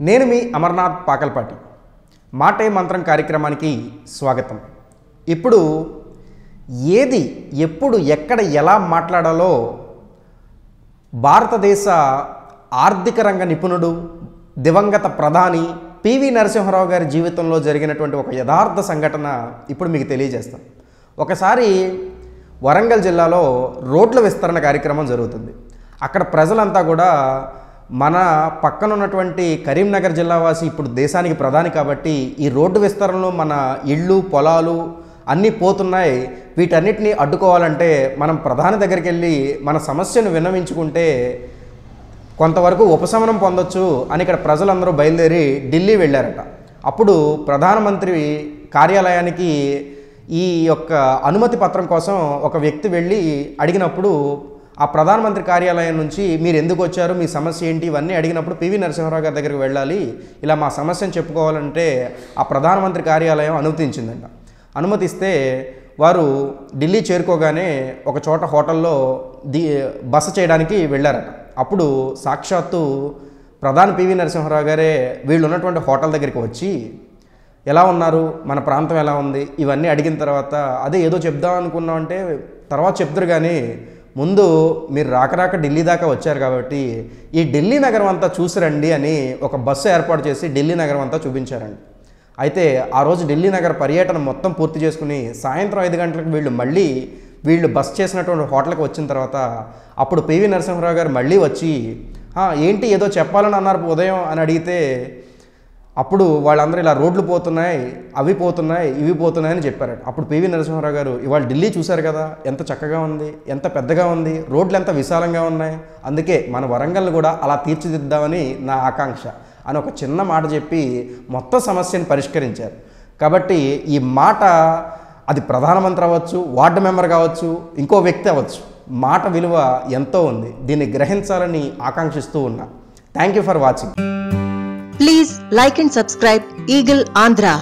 నేను మీ అమర్నాథ్ పాకల్పాటి మాటే మంత్రం కార్యక్రమానికి స్వాగతం. ఇప్పుడు ఏది ఎప్పుడు ఎక్కడ ఎలా మాట్లాడాలో భారతదేశ ఆర్థిక రంగ నిపుణుడు దివంగత ప్రధాని పివి నరసింహారావు గారి జీవితంలో జరిగినటువంటి ఒక యథార్థ సంఘటన ఇప్పుడు మీకు తెలియజేస్తాను. ఒకసారి వరంగల్ జిల్లాలో రోడ్ల విస్తరణ కార్యక్రమం జరుగుతుంది. అక్కడ ప్రజలంతా కూడా మన పక్కన ఉన్నటువంటి కరీంనగర్ జిల్లా వాసి ఇప్పుడు దేశానికి ప్రధాని కాబట్టి ఈ రోడ్డు విస్తరణలో మన ఇళ్ళు పొలాలు అన్నీ పోతున్నాయి, వీటన్నిటిని అడ్డుకోవాలంటే మనం ప్రధాని దగ్గరికి వెళ్ళి మన సమస్యను విన్నవించుకుంటే కొంతవరకు ఉపశమనం పొందొచ్చు అని ఇక్కడ ప్రజలందరూ బయలుదేరి ఢిల్లీ వెళ్ళారట. అప్పుడు ప్రధానమంత్రి కార్యాలయానికి ఈ యొక్క అనుమతి పత్రం కోసం ఒక వ్యక్తి వెళ్ళి అడిగినప్పుడు ఆ ప్రధానమంత్రి కార్యాలయం నుంచి మీరు ఎందుకు వచ్చారు, మీ సమస్య ఏంటి, ఇవన్నీ అడిగినప్పుడు పివి నరసింహారావు గారి దగ్గరికి వెళ్ళాలి, ఇలా మా సమస్యను చెప్పుకోవాలంటే ఆ ప్రధానమంత్రి కార్యాలయం అనుమతించిందంట. అనుమతిస్తే వారు ఢిల్లీ చేరుకోగానే ఒక చోట హోటల్లో బస చేయడానికి వెళ్ళారట. అప్పుడు సాక్షాత్తు ప్రధాని పివి నరసింహారావు గారే వీళ్ళు ఉన్నటువంటి హోటల్ దగ్గరికి వచ్చి ఎలా ఉన్నారు, మన ప్రాంతం ఎలా ఉంది, ఇవన్నీ అడిగిన తర్వాత అదే ఏదో చెప్దాం అనుకున్నామంటే తర్వాత చెప్తారు, కానీ ముందు మీరు రాక ఢిల్లీ దాకా వచ్చారు కాబట్టి ఈ ఢిల్లీ నగరం అంతా చూసిరండి అని ఒక బస్సు ఏర్పాటు చేసి ఢిల్లీ నగరం అంతా చూపించారండి. అయితే ఆ రోజు ఢిల్లీ నగర పర్యటన మొత్తం పూర్తి చేసుకుని సాయంత్రం 5 గంటలకు వీళ్ళు బస్ చేసినటువంటి హోటల్కి వచ్చిన తర్వాత అప్పుడు పివి నరసింహారావు గారు మళ్ళీ వచ్చి ఏంటి ఏదో చెప్పాలని అన్నారు ఉదయం అని అడిగితే అప్పుడు వాళ్ళందరూ ఇలా రోడ్లు పోతున్నాయి, అవి పోతున్నాయి, ఇవి పోతున్నాయి అని చెప్పారట. అప్పుడు పివి నరసింహారావు గారు ఇవాళ ఢిల్లీ చూశారు కదా, ఎంత చక్కగా ఉంది, ఎంత పెద్దగా ఉంది, రోడ్లు ఎంత విశాలంగా ఉన్నాయి, అందుకే మన వరంగల్ని కూడా అలా తీర్చిదిద్దామని నా ఆకాంక్ష అని ఒక చిన్న మాట చెప్పి మొత్తం సమస్యను పరిష్కరించారు. కాబట్టి ఈ మాట అది ప్రధానమంత్రి అవ్వచ్చు, వార్డు మెంబర్ కావచ్చు, ఇంకో వ్యక్తి అవ్వచ్చు, మాట విలువ ఎంతో ఉంది. దీన్ని గ్రహించాలని ఆకాంక్షిస్తూ ఉన్నా. Thank you for watching. Please like and subscribe Eagle Andhra.